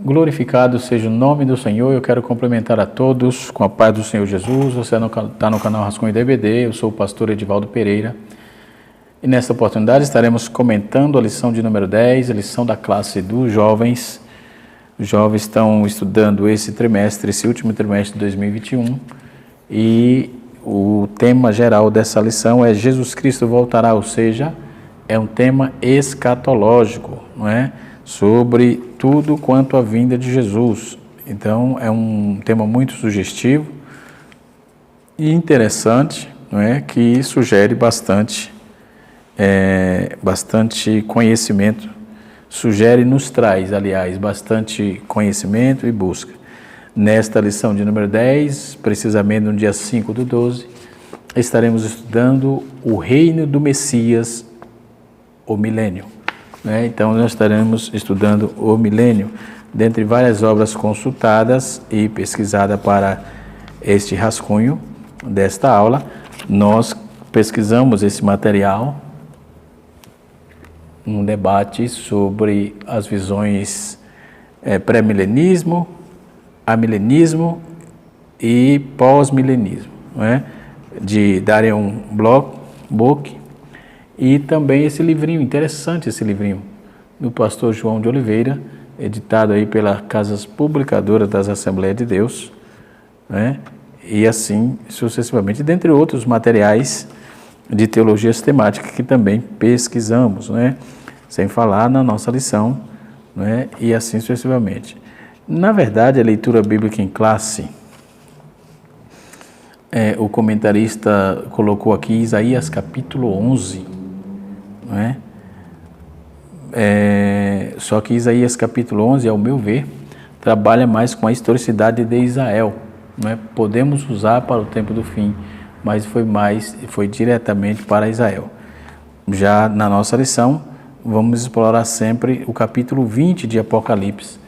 Glorificado seja o nome do Senhor. Eu quero cumprimentar a todos com a paz do Senhor Jesus. Você está no canal Rascunho DVD. Eu sou o pastor Edivaldo Pereira. E nesta oportunidade estaremos comentando a lição de número 10, a lição da classe dos jovens. Os jovens estão estudando esse último trimestre de 2021. E o tema geral dessa lição é Jesus Cristo voltará, ou seja, é um tema escatológico, não é? Sobre tudo quanto à vinda de Jesus. Então, é um tema muito sugestivo e interessante, não é? Que sugere bastante conhecimento, nos traz, aliás, bastante conhecimento e busca. Nesta lição de número 10, precisamente no dia 5/12, estaremos estudando o reino do Messias, o milênio. Então, nós estaremos estudando o milênio, dentre várias obras consultadas e pesquisadas para este rascunho desta aula. Nós pesquisamos esse material num debate sobre as visões pré-milenismo, amilenismo e pós-milenismo, de Darian Bock. E também esse livrinho, interessante esse livrinho, do pastor João de Oliveira, editado aí pela Casas Publicadoras das Assembleias de Deus, e assim sucessivamente, dentre outros materiais de teologia sistemática que também pesquisamos, sem falar na nossa lição, e assim sucessivamente. Na verdade, a leitura bíblica em classe, o comentarista colocou aqui Isaías capítulo 11, só que Isaías capítulo 11, ao meu ver, trabalha mais com a historicidade de Israel. Podemos usar para o tempo do fim, mas foi diretamente para Israel. Já na nossa lição, vamos explorar sempre o capítulo 20 de Apocalipse,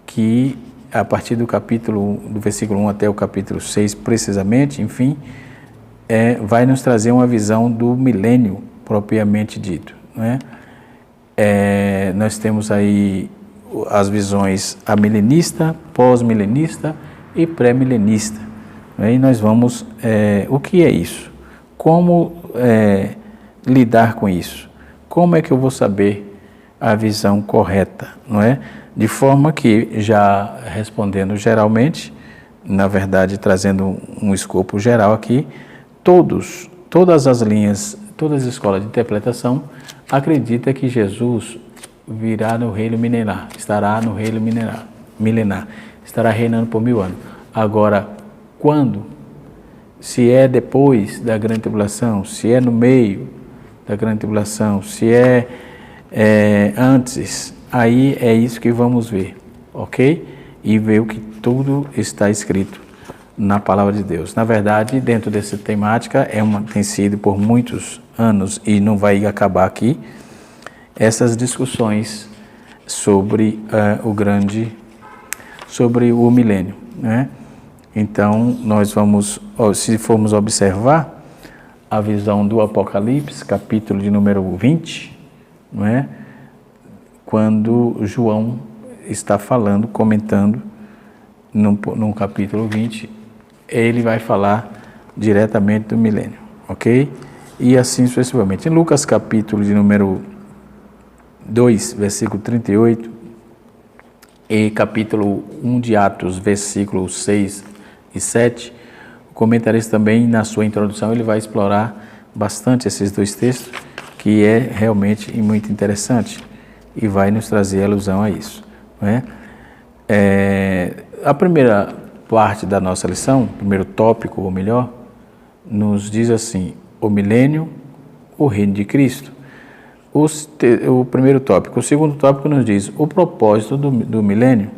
que a partir do versículo 1 até o capítulo 6, precisamente, enfim, vai nos trazer uma visão do milênio propriamente dito. Nós temos aí as visões amilenista, pós-milenista e pré-milenista. E nós vamos, o que é isso? Como lidar com isso? Como é que eu vou saber a visão correta? De forma que, já respondendo geralmente, na verdade trazendo um escopo geral aqui, todas as linhas, todas as escolas de interpretação acreditam que Jesus virá no reino milenar, estará no reino milenar, estará reinando por 1000 anos. Agora, quando? Se é depois da grande tribulação, se é no meio da grande tribulação, se é antes, aí é isso que vamos ver, ok? E ver o que tudo está escrito na palavra de Deus. Na verdade, dentro dessa temática, tem sido por muitos anos, e não vai acabar aqui, essas discussões sobre sobre o milênio, Então, nós vamos, se formos observar a visão do Apocalipse, capítulo de número 20, quando João está falando, comentando, no capítulo 20, ele vai falar diretamente do milênio, ok? E assim sucessivamente. Em Lucas capítulo de número 2, versículo 38, e capítulo 1 de Atos, versículos 6 e 7, o comentarista também, na sua introdução, ele vai explorar bastante esses dois textos, que é realmente muito interessante, e vai nos trazer alusão a isso. A primeira parte da nossa lição, o primeiro tópico, ou melhor, nos diz assim: o milênio, o reino de Cristo. O primeiro tópico. O segundo tópico nos diz o propósito do milênio.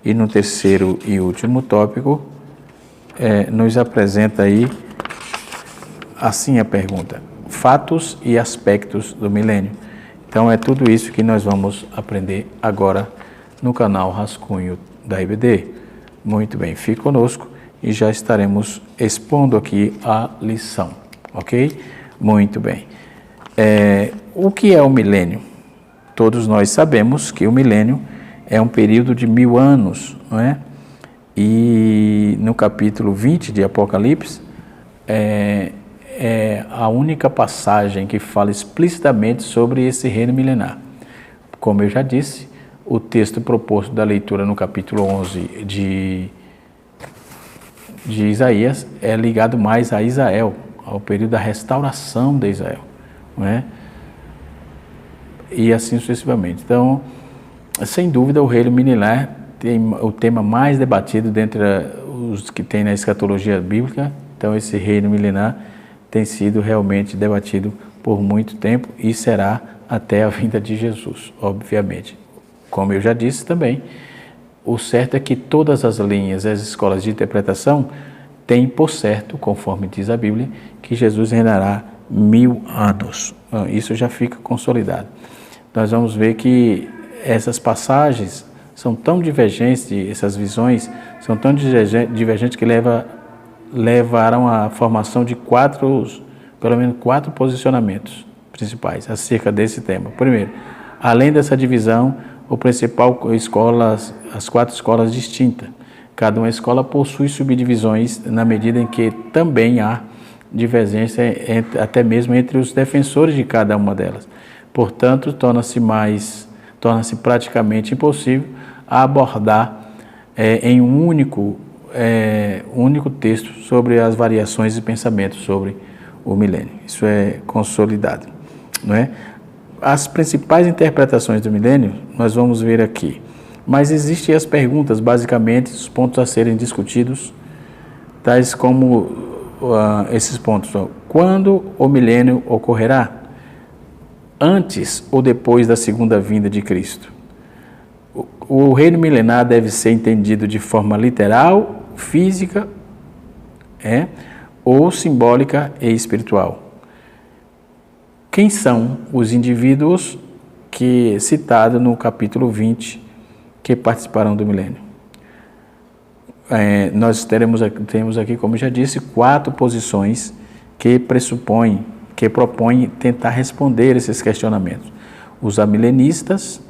E no terceiro e último tópico, nos apresenta aí assim a pergunta: fatos e aspectos do milênio. Então, é tudo isso que nós vamos aprender agora no canal Rascunho da IBD. Muito bem, fique conosco e já estaremos expondo aqui a lição, ok? Muito bem. O que é o milênio? Todos nós sabemos que o milênio é um período de 1000 anos, não é? E no capítulo 20 de Apocalipse, é a única passagem que fala explicitamente sobre esse reino milenar. Como eu já disse, o texto proposto da leitura no capítulo 11 de Isaías é ligado mais a Israel, ao período da restauração de Israel, não é? E assim sucessivamente. Então, sem dúvida, o reino milenar tem o tema mais debatido dentre os que tem na escatologia bíblica. Então, esse reino milenar tem sido realmente debatido por muito tempo e será até a vinda de Jesus, obviamente. Como eu já disse também, o certo é que todas as linhas, as escolas de interpretação, têm por certo, conforme diz a Bíblia, que Jesus reinará 1000 anos. Isso já fica consolidado. Nós vamos ver que essas passagens são tão divergentes, essas visões são tão divergentes que levaram à formação de pelo menos quatro posicionamentos principais acerca desse tema. Primeiro, além dessa divisão, o principal as 4 escolas distintas. Cada uma escola possui subdivisões na medida em que também há divergência até mesmo entre os defensores de cada uma delas. Portanto, torna-se praticamente impossível abordar em um único texto sobre as variações de pensamento sobre o milênio. Isso é consolidado, não é? As principais interpretações do milênio nós vamos ver aqui, mas existem as perguntas, basicamente, os pontos a serem discutidos, tais como esses pontos. Quando o milênio ocorrerá? Antes ou depois da segunda vinda de Cristo? O reino milenar deve ser entendido de forma literal, física, ou simbólica e espiritual. Quem são os indivíduos citados no capítulo 20 que participarão do milênio? Nós temos aqui, como já disse, 4 posições que propõem tentar responder esses questionamentos. Os amilenistas,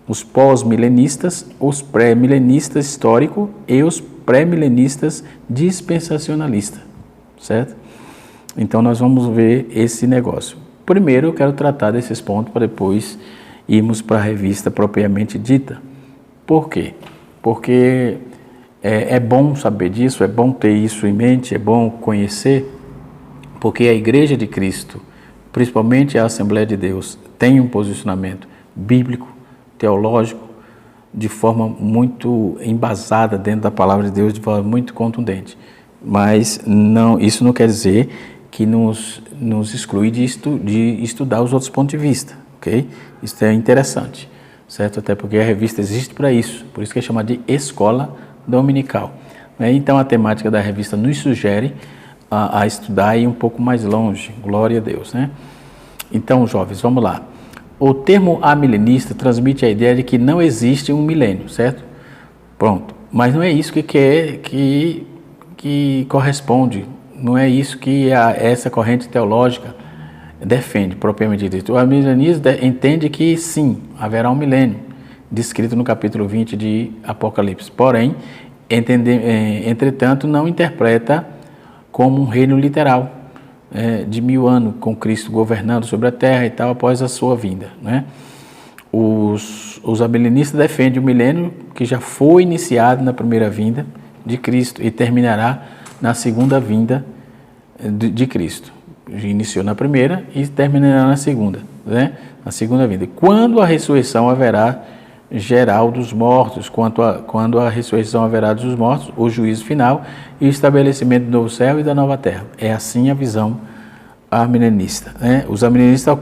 os pós-milenistas, os pré-milenistas históricos e os pré-milenistas dispensacionalistas, certo? Então nós vamos ver esse negócio. Primeiro eu quero tratar desses pontos para depois irmos para a revista propriamente dita. Por quê? Porque é bom saber disso, é bom ter isso em mente, é bom conhecer, porque a Igreja de Cristo, principalmente a Assembleia de Deus, tem um posicionamento bíblico, teológico, de forma muito embasada dentro da Palavra de Deus, de forma muito contundente. Mas isso não quer dizer que nos exclui de estudar os outros pontos de vista, ok? Isso é interessante, certo? Até porque a revista existe para isso, por isso que é chamada de escola dominical. Então a temática da revista nos sugere a estudar e ir um pouco mais longe, glória a Deus, né? Então, jovens, vamos lá. O termo amilenista transmite a ideia de que não existe um milênio, certo? Pronto, mas não é isso que corresponde. Não é isso que essa corrente teológica defende, propriamente dito. O amilenismo entende que sim, haverá um milênio, descrito no capítulo 20 de Apocalipse. Porém, entretanto, não interpreta como um reino literal, de 1000 anos, com Cristo governando sobre a terra e tal, após a sua vinda, né? Os amilenistas defendem o milênio que já foi iniciado na primeira vinda de Cristo e terminará na segunda vinda de Cristo. Iniciou na primeira e terminará na segunda, né? Na segunda vinda. Quando a ressurreição haverá geral dos mortos, quando a ressurreição haverá dos mortos, o juízo final e o estabelecimento do novo céu e da nova terra. É assim a visão amilenista, né? Os amilenistas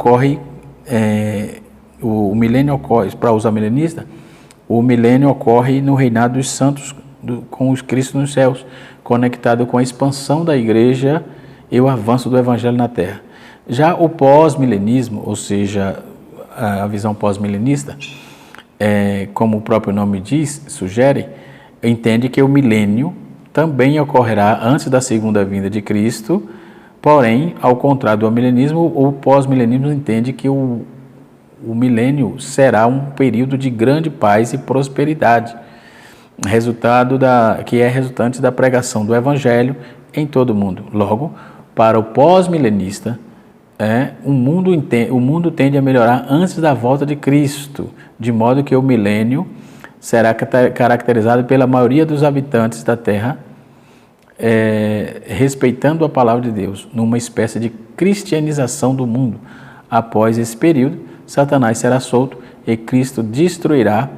o milênio ocorre, para os amilenistas, o milênio ocorre no reinado dos santos com os Cristo nos céus, conectado com a expansão da igreja e o avanço do evangelho na terra. Já o pós-milenismo, ou seja, a visão pós-milenista, como o próprio nome sugere, entende que o milênio também ocorrerá antes da segunda vinda de Cristo, porém, ao contrário do amilenismo, o pós-milenismo entende que o o milênio será um período de grande paz e prosperidade, que é resultante da pregação do Evangelho em todo o mundo. Logo, para o pós-milenista, o mundo tende a melhorar antes da volta de Cristo, de modo que o milênio será caracterizado pela maioria dos habitantes da Terra, respeitando a palavra de Deus, numa espécie de cristianização do mundo. Após esse período, Satanás será solto e Cristo destruirá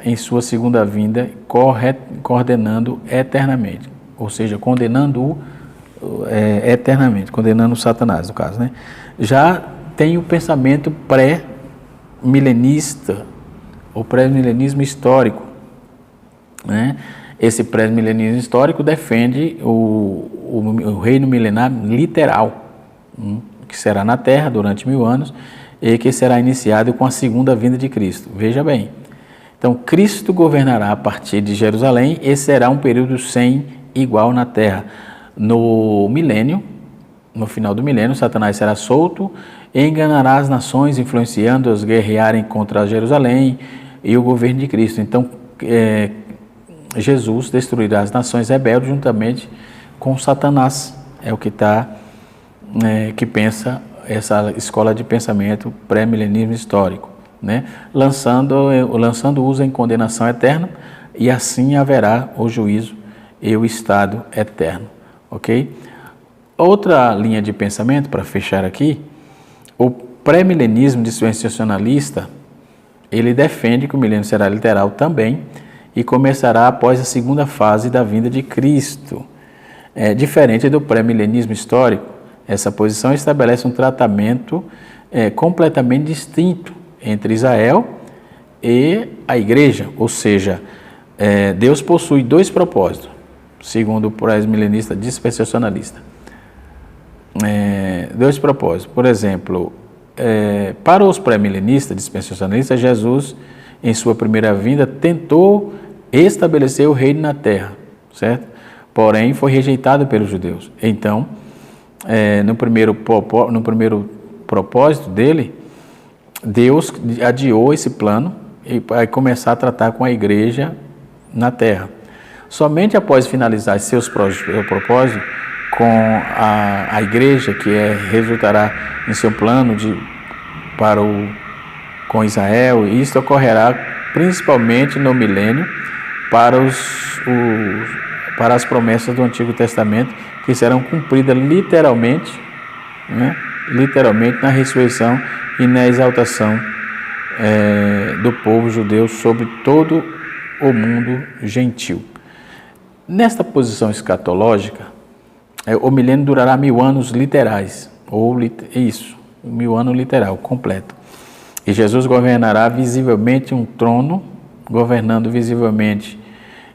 em sua segunda vinda, coordenando eternamente, ou seja, condenando-o eternamente, condenando Satanás, no caso, né? Já tem o pensamento pré-milenista, o pré-milenismo histórico, né? Esse pré-milenismo histórico defende o reino milenar literal, que será na Terra durante 1000 anos e que será iniciado com a segunda vinda de Cristo. Veja bem, então Cristo governará a partir de Jerusalém e será um período sem igual na Terra. No milênio, no final do milênio, Satanás será solto e enganará as nações, influenciando-as a guerrearem contra Jerusalém e o governo de Cristo. Então, Jesus destruirá as nações rebeldes juntamente com Satanás. É o que que pensa essa escola de pensamento pré-milenismo histórico, né? Lançando-os em condenação eterna, e assim haverá o juízo e o estado eterno, ok? Outra linha de pensamento, para fechar aqui, o pré-milenismo dispensacionalista, ele defende que o milênio será literal também e começará após a segunda fase da vinda de Cristo. Diferente do pré-milenismo histórico, essa posição estabelece um tratamento completamente distinto entre Israel e a igreja, ou seja, Deus possui dois propósitos, segundo o pré-milenista dispensacionalista. Dois propósitos. Por exemplo, para os pré-milenistas dispensacionalistas, Jesus, em sua primeira vinda, tentou estabelecer o reino na terra, certo? Porém, foi rejeitado pelos judeus. Então, no primeiro propósito dele, Deus adiou esse plano e vai começar a tratar com a igreja na terra. Somente após finalizar seus propósitos com a igreja, que resultará em seu plano com Israel, e isso ocorrerá principalmente no milênio para as promessas do Antigo Testamento, que serão cumpridas literalmente, né? Literalmente na ressurreição e na exaltação do povo judeu sobre todo o mundo gentil. Nesta posição escatológica, o milênio durará 1000 anos literais, 1000 anos literal, completo. E Jesus governará visivelmente governando visivelmente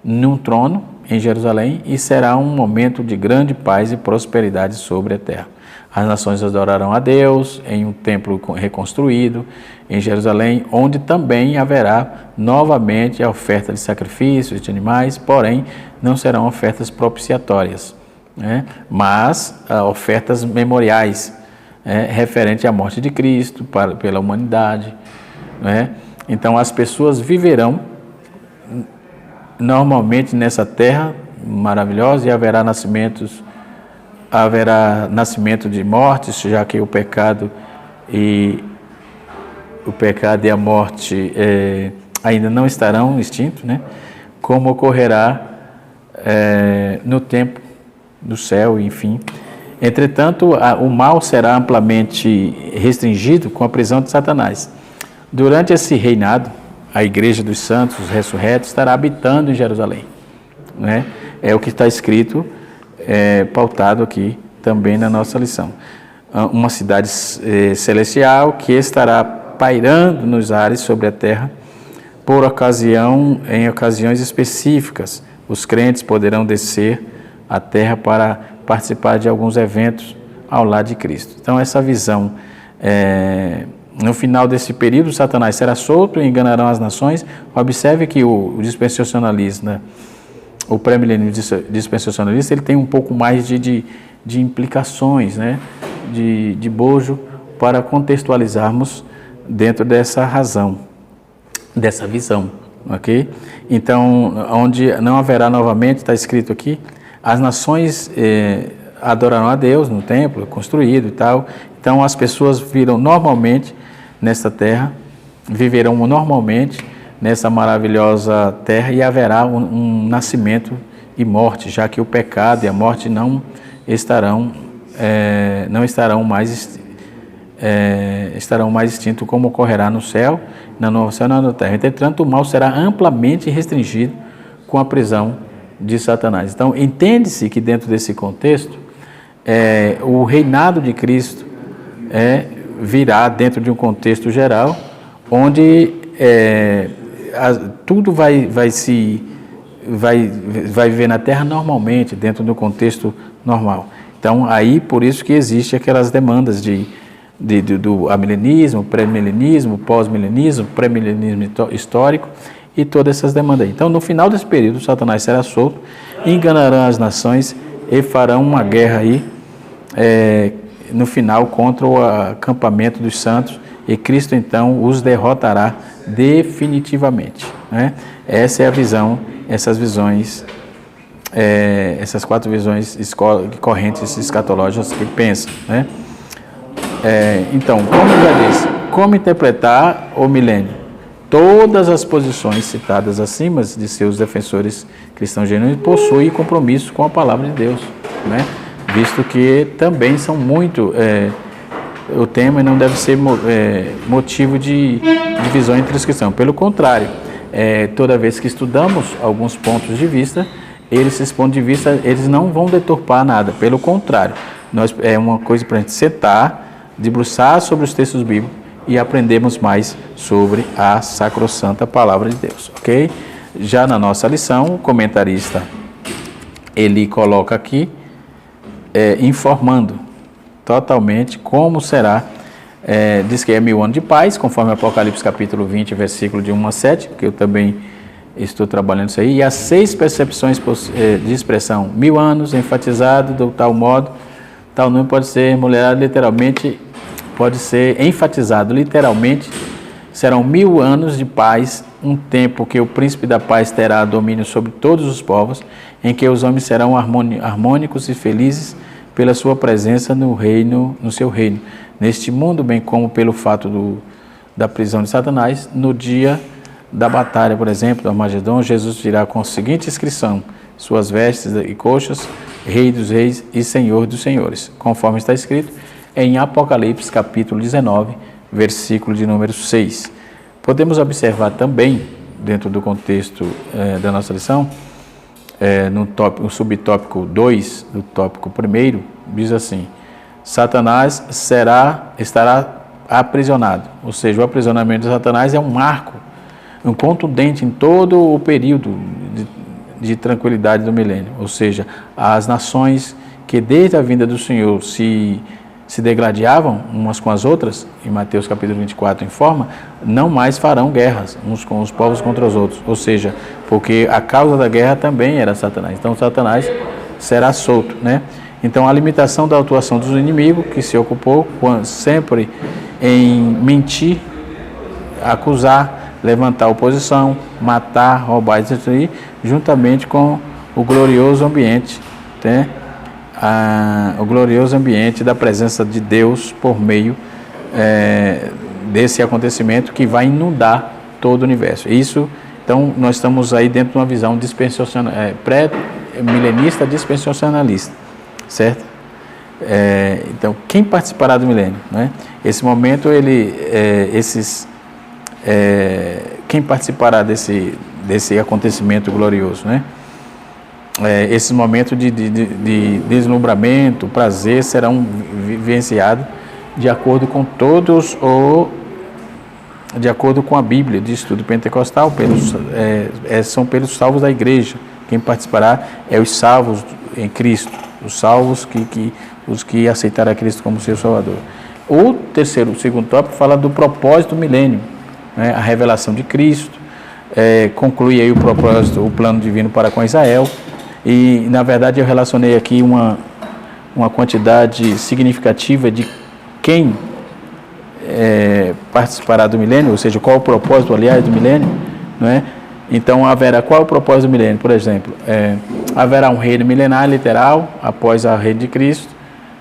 num trono em Jerusalém, e será um momento de grande paz e prosperidade sobre a terra. As nações adorarão a Deus em um templo reconstruído em Jerusalém, onde também haverá novamente a oferta de sacrifícios de animais, porém não serão ofertas propiciatórias, né? Mas ofertas memoriais, referente à morte de Cristo pela humanidade, né? Então as pessoas viverão normalmente nessa terra maravilhosa, e haverá nascimento de mortes, já que o pecado e a morte ainda não estarão extintos, né? Como ocorrerá no tempo do céu, enfim. Entretanto, o mal será amplamente restringido com a prisão de Satanás. Durante esse reinado, a igreja dos santos, os ressurretos, estará habitando em Jerusalém, né? É o que está escrito, pautado aqui também na nossa lição. Uma cidade celestial que estará pairando nos ares sobre a terra em ocasiões específicas. Os crentes poderão descer à terra para participar de alguns eventos ao lado de Cristo. Então, essa visão, no final desse período, Satanás será solto e enganarão as nações. Observe que o dispensacionalista, o pré-milenismo dispensacionalista, ele tem um pouco mais de implicações, né? de bojo para contextualizarmos dentro dessa razão, dessa visão, ok? Então, onde não haverá novamente, está escrito aqui, as nações adorarão a Deus no templo construído e tal. Então, as pessoas viram normalmente nesta terra, viverão normalmente nessa maravilhosa terra e haverá um nascimento e morte, já que o pecado e a morte não estarão mais extintos, como ocorrerá no céu, na nova céu e na nova terra. Entretanto, o mal será amplamente restringido com a prisão de Satanás. Então, entende-se que dentro desse contexto, o reinado de Cristo virá dentro de um contexto geral, onde tudo vai viver na Terra normalmente, dentro do contexto normal. Então, aí, por isso que existe aquelas demandas do amilenismo, pré-milenismo, pós-milenismo, pré-milenismo histórico e todas essas demandas aí. Então, no final desse período, Satanás será solto, enganarão as nações e farão uma guerra aí, no final, contra o acampamento dos santos, e Cristo, então, os derrotará definitivamente, né? Essa é a visão, essas visões, essas 4 visões correntes escatológicas que pensam, né? Então, como já disse, como interpretar o milênio? Todas as posições citadas acima de seus defensores cristãos genuínos possuem compromisso com a palavra de Deus, né? Visto que também são muito... o tema não deve ser motivo de divisão entre os cristãos. Pelo contrário, toda vez que estudamos alguns pontos de vista, esses pontos de vista eles não vão deturpar nada. Pelo contrário, é uma coisa para a gente sentar, debruçar sobre os textos bíblicos e aprendermos mais sobre a sacrossanta palavra de Deus, ok? Já na nossa lição, o comentarista ele coloca aqui informando totalmente como será, diz que é 1000 anos de paz, conforme Apocalipse capítulo 20, versículo de 1 a 7, que eu também estou trabalhando isso aí, e as 6 percepções de expressão, 1000 anos, enfatizado de tal modo, tal número pode ser mulherado literalmente, pode ser enfatizado literalmente, serão 1000 anos de paz, um tempo que o príncipe da paz terá domínio sobre todos os povos, em que os homens serão harmônicos e felizes pela sua presença no seu reino, neste mundo, bem como pelo fato da prisão de Satanás. No dia da batalha, por exemplo, do Armagedon, Jesus dirá com a seguinte inscrição: suas vestes e coxas, Rei dos Reis e Senhor dos Senhores, conforme está escrito em Apocalipse capítulo 19, versículo de número 6. Podemos observar também, dentro do contexto da nossa lição, no subtópico 2 do tópico 1, diz assim: Satanás estará aprisionado. Ou seja, o aprisionamento de Satanás é um marco, um contundente em todo o período de tranquilidade do milênio. Ou seja, as nações que desde a vinda do Senhor se degladiavam umas com as outras, em Mateus capítulo 24 informa, não mais farão guerras uns com os povos contra os outros, ou seja, porque a causa da guerra também era Satanás. Então Satanás será solto, né? Então a limitação da atuação dos inimigos, que se ocupou sempre em mentir, acusar, levantar oposição, matar, roubar e destruir, juntamente com o glorioso ambiente, né? O glorioso ambiente da presença de Deus por meio desse acontecimento que vai inundar todo o universo. Isso, então, nós estamos aí dentro de uma visão pré-milenista dispensacionalista, certo? Então, quem participará do milênio, né? Esse momento, quem participará desse acontecimento glorioso, né? Esses momentos de deslumbramento, prazer, serão vivenciados de acordo com de acordo com a Bíblia de estudo pentecostal, são pelos salvos da igreja. Quem participará é os salvos em Cristo, os salvos os que aceitaram a Cristo como seu Salvador. O segundo tópico fala do propósito do milênio, né? A revelação de Cristo, conclui aí o plano divino para com Israel. E, na verdade, eu relacionei aqui uma quantidade significativa de quem participará do milênio, ou seja, qual o propósito, aliás, do milênio, não é? Então, qual é o propósito do milênio? Por exemplo, haverá um reino milenar literal após a reino de Cristo,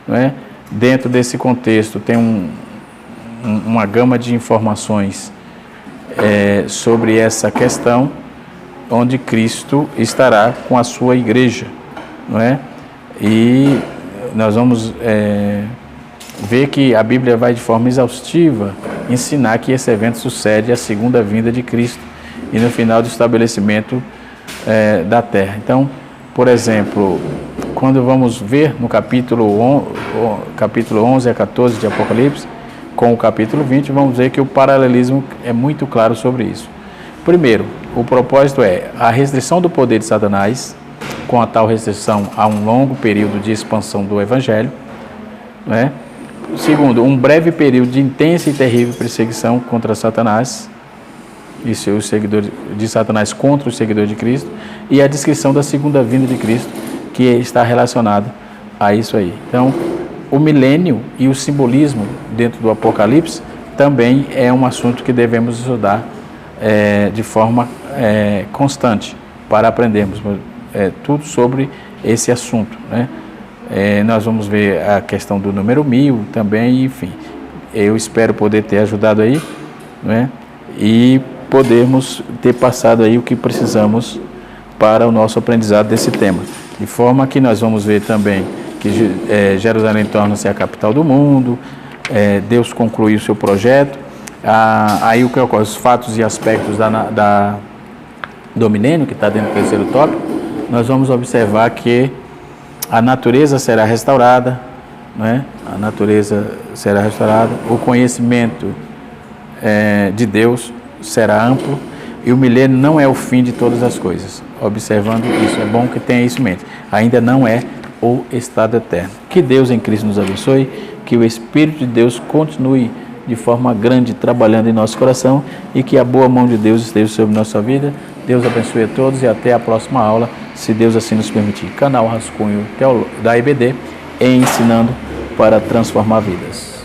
não é? Dentro desse contexto tem uma gama de informações sobre essa questão, onde Cristo estará com a sua igreja, não é? E nós vamos ver que a Bíblia vai de forma exaustiva ensinar que esse evento sucede à segunda vinda de Cristo e no final do estabelecimento da terra. Então, por exemplo, quando vamos ver no capítulo 11 a 14 de Apocalipse, com o capítulo 20, vamos ver que o paralelismo é muito claro sobre isso. Primeiro, o propósito é a restrição do poder de Satanás. Com a tal restrição, há um longo período de expansão do Evangelho, né? Segundo, um breve período de intensa e terrível perseguição contra Satanás e seus seguidores de Satanás contra os seguidores de Cristo, e a descrição da segunda vinda de Cristo, que está relacionada a isso aí. Então, o milênio e o simbolismo dentro do Apocalipse também é um assunto que devemos estudar de forma constante para aprendermos tudo sobre esse assunto, né? Nós vamos ver a questão do número 1000 também, enfim. Eu espero poder ter ajudado aí, né? E podermos ter passado aí o que precisamos para o nosso aprendizado desse tema. De forma que nós vamos ver também que Jerusalém torna-se a capital do mundo, Deus concluiu o seu projeto. Aí o que ocorre? Os fatos e aspectos do milênio, que está dentro do terceiro tópico, nós vamos observar que a natureza será restaurada, né? A natureza será restaurada, o conhecimento de Deus será amplo e o milênio não é o fim de todas as coisas. Observando isso, é bom que tenha isso em mente. Ainda não é o estado eterno. Que Deus em Cristo nos abençoe, que o Espírito de Deus continue de forma grande trabalhando em nosso coração e que a boa mão de Deus esteja sobre nossa vida. Deus abençoe a todos e até a próxima aula, se Deus assim nos permitir. Canal Rascunho da IBD, ensinando para transformar vidas.